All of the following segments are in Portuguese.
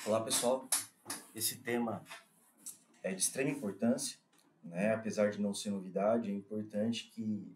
Olá pessoal, esse tema é de extrema importância, né? Apesar de não ser novidade, é importante que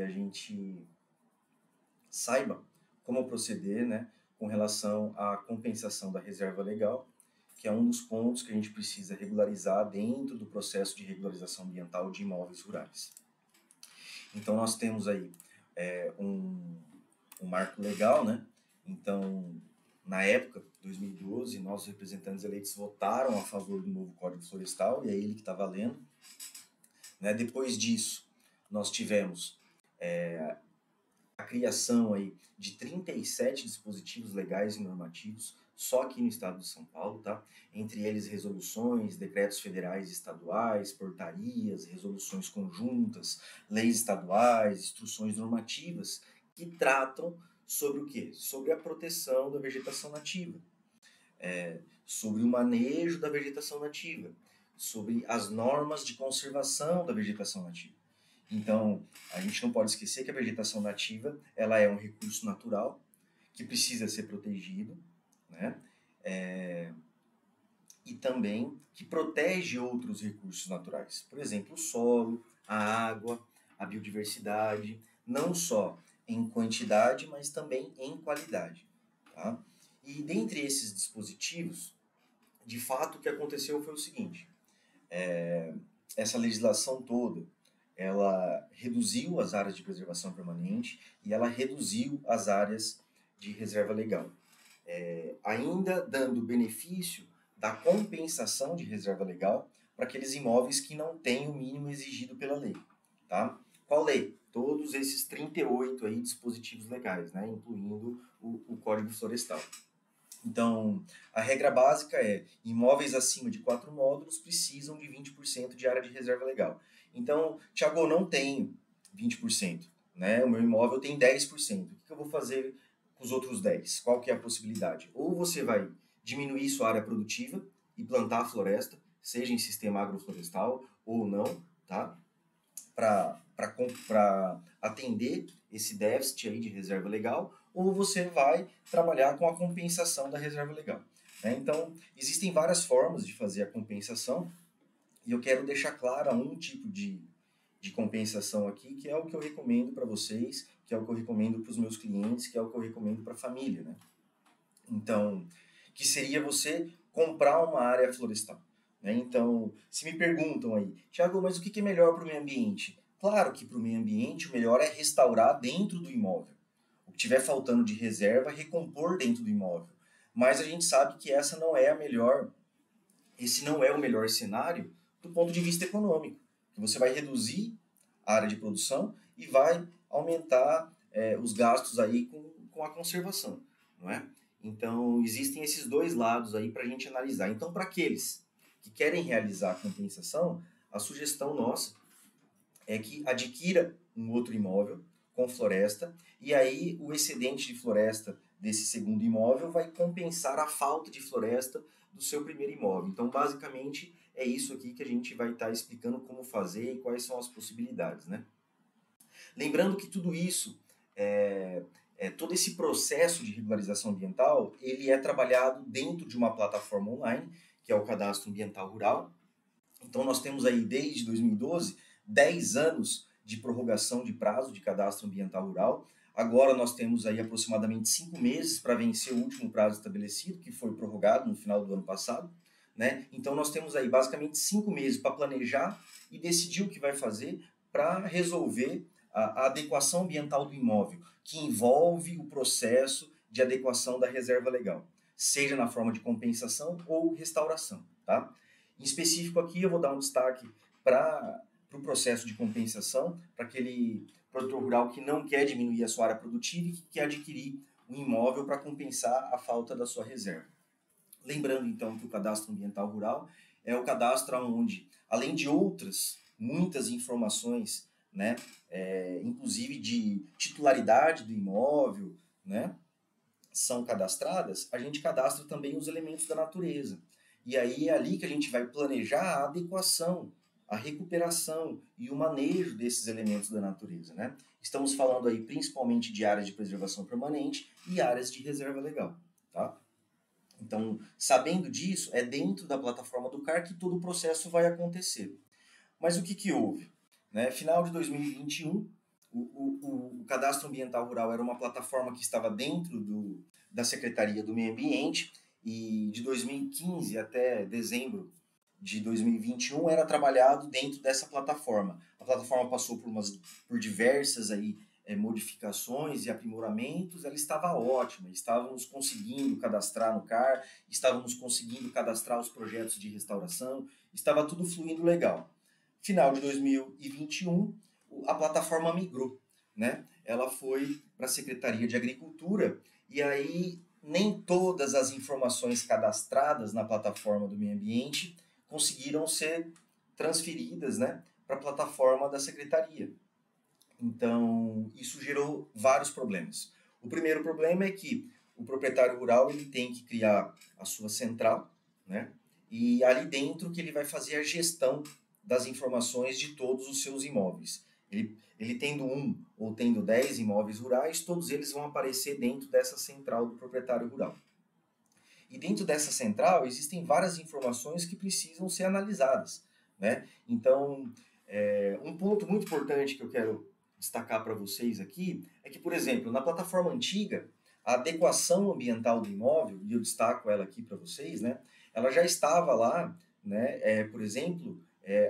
a gente saiba como proceder, né, com relação à compensação da reserva legal, que é um dos pontos que a gente precisa regularizar dentro do processo de regularização ambiental de imóveis rurais. Então nós temos aí um marco legal, né? Então, na época, 2012, nossos representantes eleitos votaram a favor do novo Código Florestal, e é ele que está valendo. Né? Depois disso, nós tivemos a criação aí de 37 dispositivos legais e normativos, só aqui no estado de São Paulo, tá? Entre eles resoluções, decretos federais e estaduais, portarias, resoluções conjuntas, leis estaduais, instruções normativas, que tratam sobre o quê? Sobre a proteção da vegetação nativa, sobre o manejo da vegetação nativa, sobre as normas de conservação da vegetação nativa. Então, a gente não pode esquecer que a vegetação nativa ela é um recurso natural que precisa ser protegido, né? E também que protege outros recursos naturais. Por exemplo, o solo, a água, a biodiversidade, não só em quantidade, mas também em qualidade. Tá? E dentre esses dispositivos, de fato, o que aconteceu foi o seguinte: essa legislação toda, ela reduziu as áreas de preservação permanente e ela reduziu as áreas de reserva legal, ainda dando benefício da compensação de reserva legal para aqueles imóveis que não têm o mínimo exigido pela lei. Tá? Qual lei? Todos esses 38 aí dispositivos legais, né? Incluindo o Código Florestal. Então, a regra básica é: imóveis acima de 4 módulos precisam de 20% de área de reserva legal. Então, Thiago, eu não tenho 20%, né? O meu imóvel tem 10%. O que eu vou fazer com os outros 10%? Qual que é a possibilidade? Ou você vai diminuir sua área produtiva e plantar a floresta, seja em sistema agroflorestal ou não, tá? Para atender esse déficit aí de reserva legal, ou você vai trabalhar com a compensação da reserva legal. Né? Então, existem várias formas de fazer a compensação, e eu quero deixar clara um tipo de compensação aqui, que é o que eu recomendo para vocês, que é o que eu recomendo para os meus clientes, que é o que eu recomendo para a família. Né? Então, que seria você comprar uma área florestal. Né? Então, se me perguntam aí, Thiago, mas o que é melhor para o meio ambiente? Claro que para o meio ambiente o melhor é restaurar dentro do imóvel. O que tiver faltando de reserva, recompor dentro do imóvel. Mas a gente sabe que esse não é o melhor cenário do ponto de vista econômico. Que você vai reduzir a área de produção e vai aumentar os gastos aí com a conservação. Não é? Então, existem esses dois lados aí para a gente analisar. Então, para aqueles que querem realizar a compensação, a sugestão nossa é que adquira um outro imóvel com floresta, e aí o excedente de floresta desse segundo imóvel vai compensar a falta de floresta do seu primeiro imóvel. Então, basicamente, é isso aqui que a gente vai estar explicando como fazer e quais são as possibilidades, né? Lembrando que tudo isso, todo esse processo de regularização ambiental, ele é trabalhado dentro de uma plataforma online, que é o Cadastro Ambiental Rural. Então, nós temos aí, desde 2012, 10 anos de prorrogação de prazo de cadastro ambiental rural. Agora nós temos aí aproximadamente 5 meses para vencer o último prazo estabelecido, que foi prorrogado no final do ano passado. Né? Então, nós temos aí basicamente 5 meses para planejar e decidir o que vai fazer para resolver a adequação ambiental do imóvel, que envolve o processo de adequação da reserva legal, seja na forma de compensação ou restauração. Tá? Em específico aqui eu vou dar um destaque para o processo de compensação, para aquele produtor rural que não quer diminuir a sua área produtiva e que quer adquirir um imóvel para compensar a falta da sua reserva. Lembrando então que o cadastro ambiental rural é o cadastro onde, além de outras muitas informações, né, inclusive de titularidade do imóvel, né, são cadastradas, a gente cadastra também os elementos da natureza. E aí é ali que a gente vai planejar a adequação, a recuperação e o manejo desses elementos da natureza. Né? Estamos falando aí principalmente de áreas de preservação permanente e áreas de reserva legal. Tá? Então, Então, sabendo disso, é dentro da plataforma do CAR que todo o processo vai acontecer. Mas o que houve? Né? Final de 2021, o Cadastro Ambiental Rural era uma plataforma que estava dentro da Secretaria do Meio Ambiente, e de 2015 até dezembro de 2021 era trabalhado dentro dessa plataforma. A plataforma passou por diversas modificações e aprimoramentos. Ela estava ótima, estávamos conseguindo cadastrar no CAR, estávamos conseguindo cadastrar os projetos de restauração, estava tudo fluindo legal. Final de 2021, a plataforma migrou, né? Ela foi para a Secretaria de Agricultura, e aí nem todas as informações cadastradas na plataforma do meio ambiente conseguiram ser transferidas, né, para a plataforma da Secretaria. Então, isso gerou vários problemas. O primeiro problema é que o proprietário rural ele tem que criar a sua central, né, e ali dentro que ele vai fazer a gestão das informações de todos os seus imóveis. Ele tendo 1 ou tendo 10 imóveis rurais, todos eles vão aparecer dentro dessa central do proprietário rural. E dentro dessa central existem várias informações que precisam ser analisadas, né? Então, um ponto muito importante que eu quero destacar para vocês aqui é que, por exemplo, na plataforma antiga, a adequação ambiental do imóvel, e eu destaco ela aqui para vocês, né? Ela já estava lá, né? Por exemplo,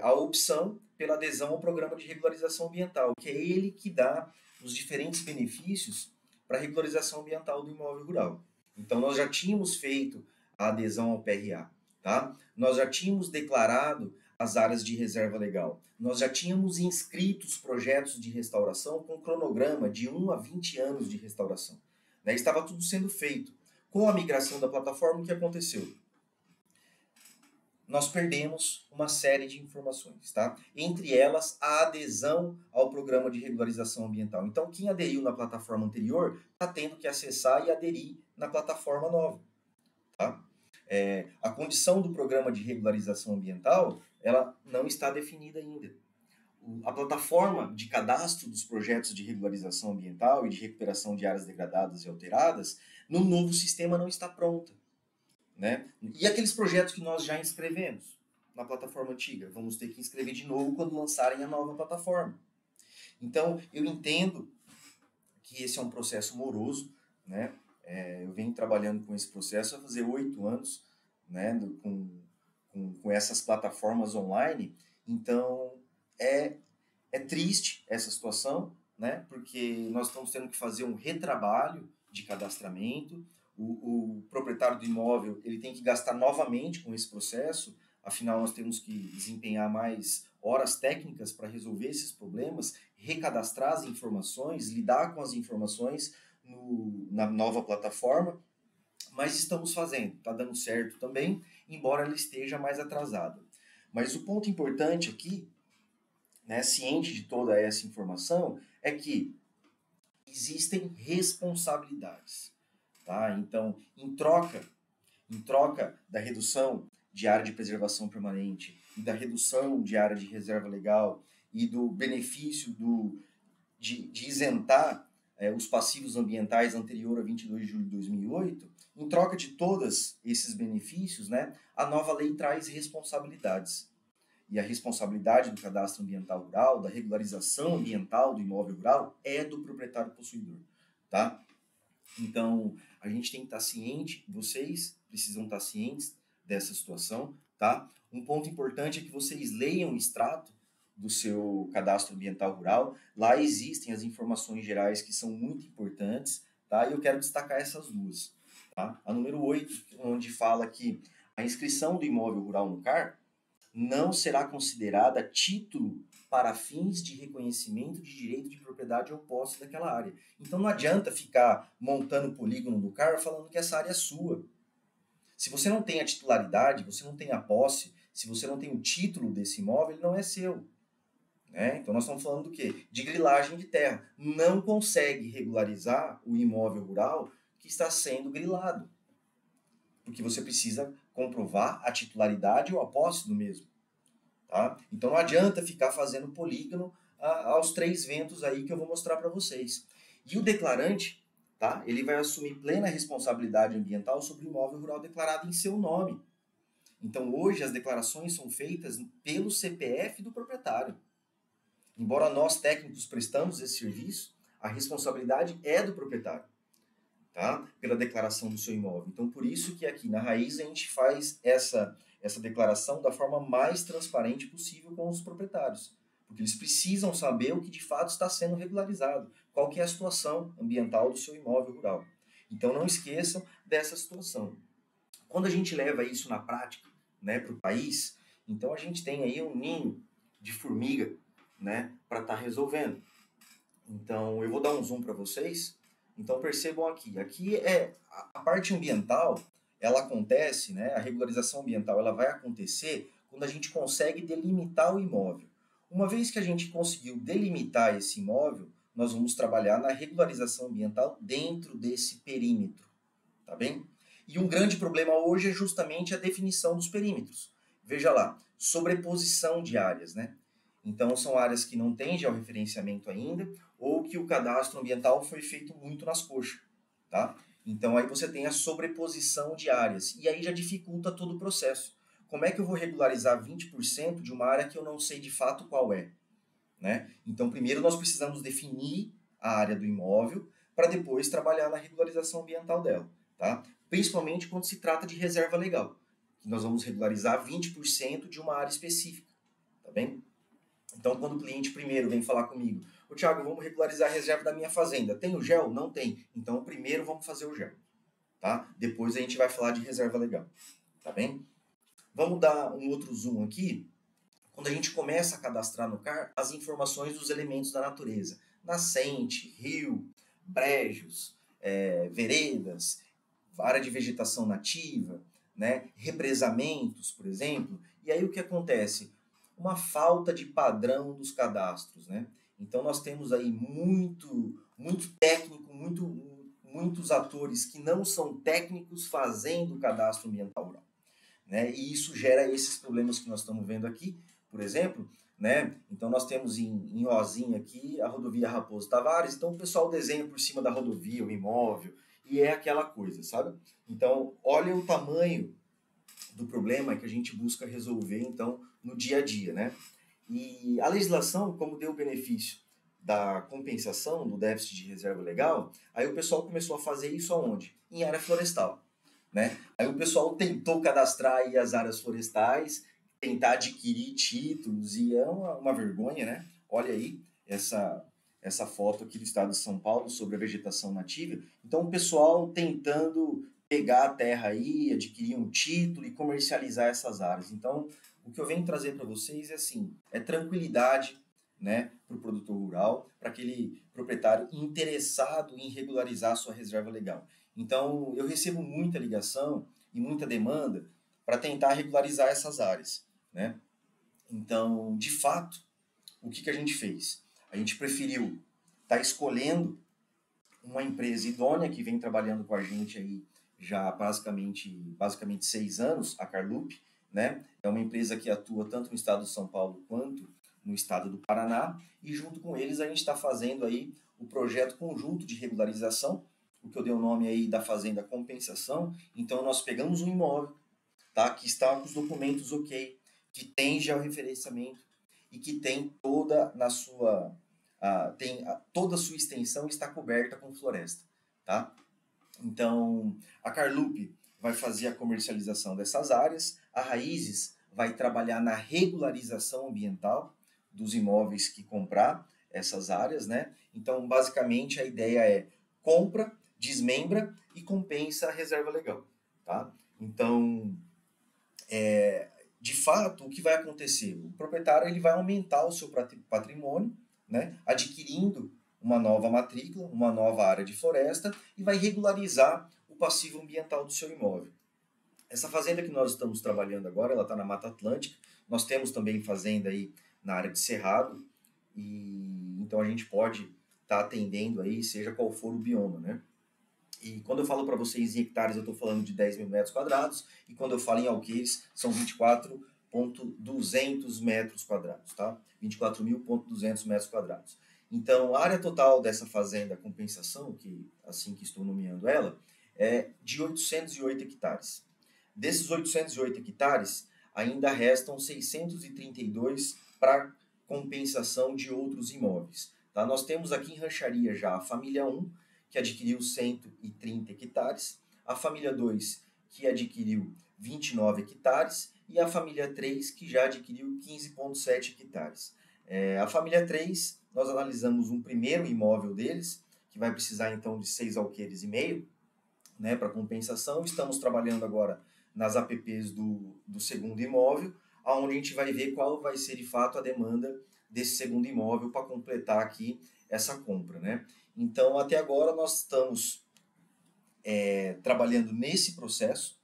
a opção pela adesão ao programa de regularização ambiental, que é ele que dá os diferentes benefícios para a regularização ambiental do imóvel rural. Então, nós já tínhamos feito a adesão ao PRA, tá? Nós já tínhamos declarado as áreas de reserva legal. Nós já tínhamos inscrito os projetos de restauração com cronograma de 1 a 20 anos de restauração, né? Estava tudo sendo feito. Com a migração da plataforma, o que aconteceu? Nós perdemos uma série de informações, tá? Entre elas, a adesão ao programa de regularização ambiental. Então, quem aderiu na plataforma anterior está tendo que acessar e aderir na plataforma nova, tá? A condição do programa de regularização ambiental, ela não está definida ainda. A plataforma de cadastro dos projetos de regularização ambiental e de recuperação de áreas degradadas e alteradas, no novo sistema não está pronta, né? E aqueles projetos que nós já inscrevemos na plataforma antiga, vamos ter que inscrever de novo quando lançarem a nova plataforma. Então, eu entendo que esse é um processo moroso, né? Eu venho trabalhando com esse processo há fazer 8 anos, né? Com essas plataformas online. Então, é triste essa situação, né? Porque nós estamos tendo que fazer um retrabalho de cadastramento. O proprietário do imóvel ele tem que gastar novamente com esse processo, afinal nós temos que desempenhar mais horas técnicas para resolver esses problemas, recadastrar as informações, lidar com as informações na nova plataforma, mas estamos fazendo, está dando certo também, embora ela esteja mais atrasada. Mas o ponto importante aqui, né, ciente de toda essa informação, é que existem responsabilidades. Tá? Então, em troca da redução de área de preservação permanente e da redução de área de reserva legal e do benefício de isentar os passivos ambientais anterior a 22 de julho de 2008, em troca de todos esses benefícios, né, a nova lei traz responsabilidades. E a responsabilidade do cadastro ambiental rural, da regularização ambiental do imóvel rural, é do proprietário possuidor. Tá? Então, a gente tem que estar ciente, vocês precisam estar cientes dessa situação, tá? Um ponto importante é que vocês leiam o extrato do seu cadastro ambiental rural. Lá existem as informações gerais que são muito importantes, tá? E eu quero destacar essas duas, tá? A número 8, onde fala que a inscrição do imóvel rural no CAR não será considerada título para fins de reconhecimento de direito de propriedade ou posse daquela área. Então não adianta ficar montando polígono no CAR falando que essa área é sua. Se você não tem a titularidade, você não tem a posse, se você não tem o título desse imóvel, ele não é seu. Né? Então nós estamos falando do quê? De grilagem de terra. Não consegue regularizar o imóvel rural que está sendo grilado. Porque você precisa comprovar a titularidade ou a posse do mesmo. Tá? Então não adianta ficar fazendo polígono aos 3 ventos aí que eu vou mostrar para vocês. E o declarante, tá? Ele vai assumir plena responsabilidade ambiental sobre o imóvel rural declarado em seu nome. Então, hoje, as declarações são feitas pelo CPF do proprietário. Embora nós, técnicos, prestamos esse serviço, a responsabilidade é do proprietário, tá? Pela declaração do seu imóvel. Então, por isso que aqui na Raiz a gente faz essa declaração da forma mais transparente possível com os proprietários. Porque eles precisam saber o que de fato está sendo regularizado, qual que é a situação ambiental do seu imóvel rural. Então, não esqueçam dessa situação. Quando a gente leva isso na prática, né, para o país, então a gente tem aí um ninho de formiga, né, para estar resolvendo. Então, eu vou dar um zoom para vocês. Então, percebam aqui. Aqui é a parte ambiental, ela acontece, né, a regularização ambiental, ela vai acontecer quando a gente consegue delimitar o imóvel. Uma vez que a gente conseguiu delimitar esse imóvel, nós vamos trabalhar na regularização ambiental dentro desse perímetro, tá bem? E um grande problema hoje é justamente a definição dos perímetros. Veja lá, sobreposição de áreas, né? Então, são áreas que não têm georreferenciamento ainda, ou que o cadastro ambiental foi feito muito nas coxas, tá? Então, aí você tem a sobreposição de áreas, e aí já dificulta todo o processo. Como é que eu vou regularizar 20% de uma área que eu não sei de fato qual é, né? Então, primeiro nós precisamos definir a área do imóvel, para depois trabalhar na regularização ambiental dela, tá? Principalmente quando se trata de reserva legal, que nós vamos regularizar 20% de uma área específica, tá bem? Então, quando o cliente primeiro vem falar comigo, ô Thiago, vamos regularizar a reserva da minha fazenda. Tem o gel? Não tem. Então, primeiro vamos fazer o gel, tá? Depois a gente vai falar de reserva legal, tá bem? Vamos dar um outro zoom aqui. Quando a gente começa a cadastrar no CAR as informações dos elementos da natureza. Nascente, rio, brejos, veredas, área de vegetação nativa, né? Represamentos, por exemplo. E aí o que acontece? Uma falta de padrão dos cadastros, né? Então nós temos aí muito técnico, muitos atores que não são técnicos fazendo o cadastro ambiental rural, né? E isso gera esses problemas que nós estamos vendo aqui, por exemplo, né? Então nós temos em rosinha aqui a rodovia Raposo Tavares, então o pessoal desenha por cima da rodovia o imóvel e é aquela coisa, sabe? Então olha o tamanho do problema que a gente busca resolver, então, no dia a dia, né? E a legislação, como deu o benefício da compensação do déficit de reserva legal, aí o pessoal começou a fazer isso aonde? Em área florestal, né? Aí o pessoal tentou cadastrar aí as áreas florestais, tentar adquirir títulos, e é uma vergonha, né? Olha aí essa foto aqui do estado de São Paulo sobre a vegetação nativa. Então, o pessoal tentando pegar a terra aí, adquirir um título e comercializar essas áreas. Então, o que eu venho trazer para vocês é assim, é tranquilidade, né, para o produtor rural, para aquele proprietário interessado em regularizar a sua reserva legal. Então, eu recebo muita ligação e muita demanda para tentar regularizar essas áreas, né? Então, de fato, o que a gente fez? A gente preferiu estar escolhendo uma empresa idônea que vem trabalhando com a gente aí já basicamente 6 anos, a Carlup, né? É uma empresa que atua tanto no estado de São Paulo quanto no estado do Paraná, e junto com eles a gente está fazendo aí o projeto conjunto de regularização, o que eu dei o nome aí da Fazenda Compensação. Então nós pegamos um imóvel, tá? Que está com os documentos ok, que tem georreferenciamento e que tem toda toda a sua extensão está coberta com floresta, tá? Então, a Carlup vai fazer a comercialização dessas áreas, a Raízes vai trabalhar na regularização ambiental dos imóveis que comprar essas áreas, né? Então, basicamente, a ideia é compra, desmembra e compensa a reserva legal, tá? Então, de fato, o que vai acontecer? O proprietário ele vai aumentar o seu patrimônio, né? Adquirindo uma nova matrícula, uma nova área de floresta e vai regularizar o passivo ambiental do seu imóvel. Essa fazenda que nós estamos trabalhando agora, ela está na Mata Atlântica. Nós temos também fazenda aí na área de Cerrado, e então a gente pode estar atendendo aí, seja qual for o bioma, né? E quando eu falo para vocês em hectares, eu estou falando de 10 mil metros quadrados, e quando eu falo em alqueires, são 24.200 metros quadrados, tá? 24.200 metros quadrados. Então, a área total dessa fazenda compensação, que assim que estou nomeando ela, é de 808 hectares. Desses 808 hectares, ainda restam 632 para compensação de outros imóveis. Tá? Nós temos aqui em Rancharia já a família 1, que adquiriu 130 hectares, a família 2, que adquiriu 29 hectares, e a família 3, que já adquiriu 15,7 hectares. A família 3, nós analisamos um primeiro imóvel deles, que vai precisar então de 6,5 alqueires, né, para compensação. Estamos trabalhando agora nas APPs do segundo imóvel, onde a gente vai ver qual vai ser de fato a demanda desse segundo imóvel para completar aqui essa compra, né? Então, até agora nós estamos trabalhando nesse processo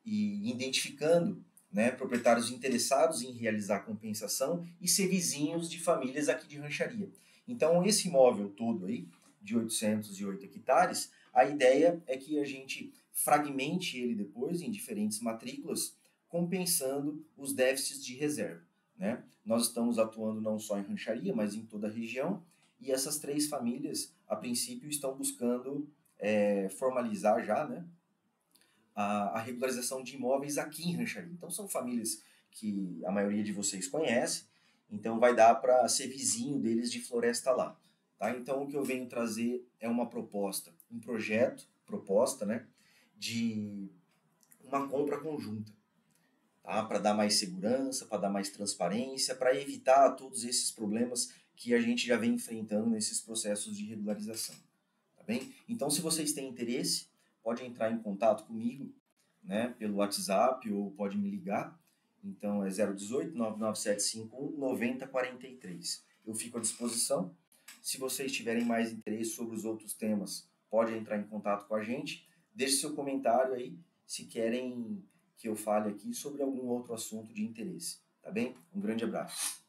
e identificando, né, proprietários interessados em realizar compensação e ser vizinhos de famílias aqui de Rancharia. Então, esse imóvel todo aí, de 808 hectares, a ideia é que a gente fragmente ele depois em diferentes matrículas, compensando os déficits de reserva, né? Nós estamos atuando não só em Rancharia, mas em toda a região, e essas 3 famílias, a princípio, estão buscando formalizar já, né, a regularização de imóveis aqui em Rancharia. Então, são famílias que a maioria de vocês conhece, então vai dar para ser vizinho deles de Floresta lá. Tá? Então, o que eu venho trazer é uma proposta, um projeto, proposta, né, de uma compra conjunta, tá? Para dar mais segurança, para dar mais transparência, para evitar todos esses problemas que a gente já vem enfrentando nesses processos de regularização. Tá bem? Então, se vocês têm interesse, pode entrar em contato comigo, né, pelo WhatsApp ou pode me ligar. Então, é 018 99751 9043. Eu fico à disposição. Se vocês tiverem mais interesse sobre os outros temas, pode entrar em contato com a gente. Deixe seu comentário aí, se querem que eu fale aqui sobre algum outro assunto de interesse. Tá bem? Um grande abraço.